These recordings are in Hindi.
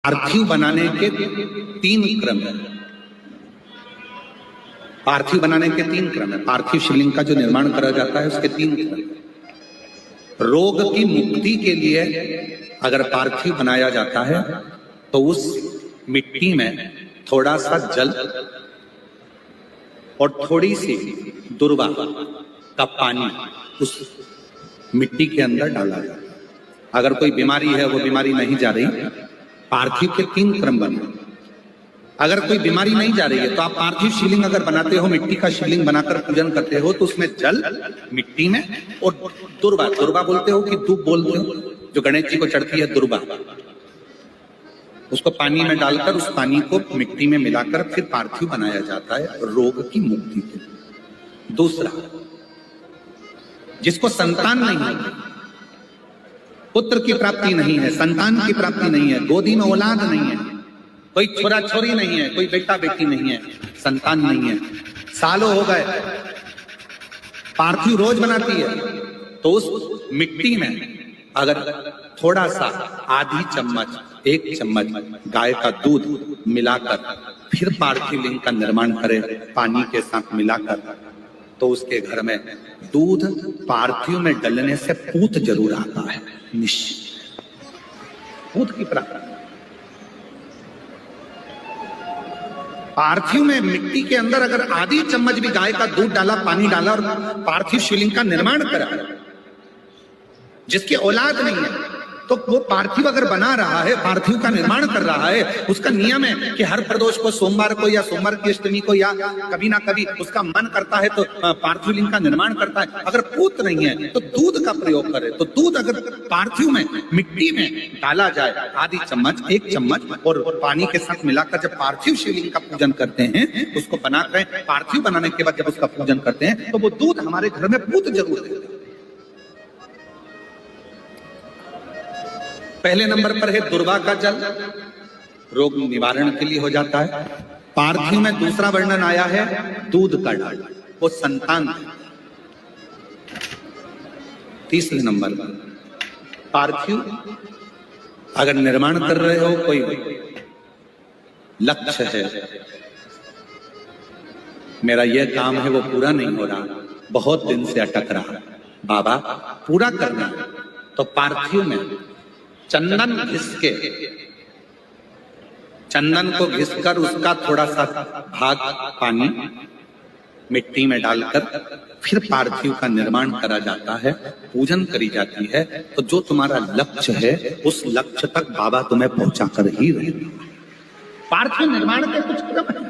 पार्थिव बनाने के 3 क्रम है। पार्थिव बनाने के 3 क्रम है। पार्थिव शिवलिंग का जो निर्माण करा जाता है उसके 3 क्रम। रोग की मुक्ति के लिए अगर पार्थिव बनाया जाता है तो उस मिट्टी में थोड़ा सा जल और थोड़ी सी दुर्वा का पानी उस मिट्टी के अंदर डाला जाता है। अगर कोई बीमारी है, वो बीमारी नहीं जा रही, पार्थिव के 3 क्रम बने। अगर कोई बीमारी नहीं जा रही है तो आप पार्थिव शिवलिंग अगर बनाते हो, मिट्टी का शिवलिंग बनाकर पूजन करते हो, तो उसमें जल मिट्टी में और दुर्वा, दुर्वा बोलते हो कि दूब बोलते हो, जो गणेश जी को चढ़ती है दुर्वा, उसको पानी में डालकर उस पानी को मिट्टी में मिलाकर फिर पार्थिव बनाया जाता है रोग की मुक्ति के लिए। दूसरा, जिसको संतान नहीं है, पुत्र की प्राप्ति नहीं है, संतान की प्राप्ति नहीं है, गोदी में औलाद नहीं है, कोई छोरा छोरी नहीं है, कोई बेटा बेटी नहीं है, संतान नहीं है, सालों हो गए, पार्थिव रोज बनाती है, तो उस मिट्टी में अगर थोड़ा सा आधी चम्मच 1 चम्मच गाय का दूध मिलाकर फिर पार्थिव लिंग का निर्माण करे पानी के साथ मिलाकर, तो उसके घर में दूध पार्थिव में डलने से पूत जरूर आता है, निश्चित पूत की प्राप्ति। पार्थिव में मिट्टी के अंदर अगर आधी चम्मच भी गाय का दूध डाला, पानी डाला और पार्थिव शिवलिंग का निर्माण करा, जिसकी औलाद नहीं है, तो वो पार्थिव अगर बना रहा है, पार्थिव का निर्माण कर रहा है, उसका नियम है कि हर प्रदोष को सोमवार को या सोमवार की अष्टमी को या कभी ना कभी उसका मन करता है तो पार्थिव लिंग का निर्माण करता है। अगर पूत नहीं है तो दूध का प्रयोग करे, तो दूध अगर पार्थिव में मिट्टी में डाला जाए, आधी चम्मच 1 चम्मच और पानी के साथ मिलाकर जब पार्थिव शिवलिंग का पूजन करते हैं, उसको बनाकर पार्थिव बनाने के बाद जब उसका पूजन करते हैं, तो वो दूध हमारे घर में पूत जरूर देता है। पहले नंबर पर है दुर्वा का जल, रोग निवारण के लिए हो जाता है। पार्थिव में दूसरा वर्णन आया है दूध का डाल, वो संतान। तीसरे नंबर पर पार्थिव अगर निर्माण कर रहे हो, कोई लक्ष्य है, मेरा यह काम है वो पूरा नहीं हो रहा, बहुत दिन से अटक रहा, बाबा पूरा करना है, तो पार्थिव में चंदन घिस के, चंदन को घिसकर उसका थोड़ा सा भाग पानी मिट्टी में डालकर फिर पार्थिव का निर्माण करा जाता है, पूजन करी जाती है। तो जो तुम्हारा लक्ष्य है उस लक्ष्य तक बाबा तुम्हें पहुंचा कर ही रहेगा। पार्थिव निर्माण के कुछ क्रम है।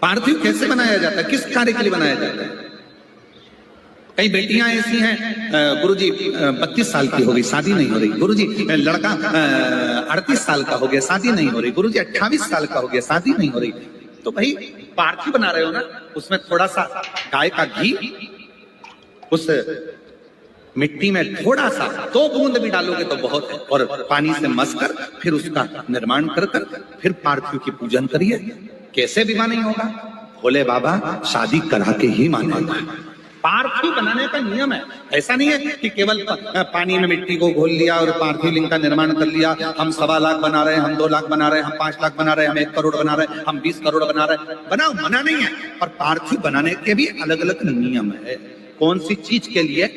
पार्थिव कैसे बनाया जाता है, किस कार्य के लिए बनाया जाता है? कई बेटियां ऐसी हैं, गुरुजी 32 साल की हो गई, शादी नहीं हो रही, गुरुजी लड़का 38 साल का हो गया, शादी नहीं हो रही, गुरुजी 28 साल का हो गया, शादी नहीं हो रही। तो भाई पार्थिव बना रहे हो ना, उसमें थोड़ा सा गाय का घी उस मिट्टी में थोड़ा सा 2 बूंद भी डालोगे तो बहुत है, और पानी से मसकर फिर उसका निर्माण कर फिर पार्थिव की पूजन करिए। कैसे विवाह नहीं होगा? भोले बाबा शादी करा के ही मानेगा। पार्थिव बनाने का नियम है, ऐसा नहीं है कि केवल पानी में मिट्टी को घोल लिया और पार्थिव लिंग का निर्माण कर लिया। हम 1.25 लाख बना रहे हैं, हम 2 लाख बना रहे हैं, हम 5 लाख बना रहे हैं, हम 1 करोड़ बना रहे हैं, हम 20 करोड़ बना रहे हैं। बनाओ, मना नहीं है, पर पार्थिव बनाने के भी अलग अलग नियम है। कौन सी चीज के लिए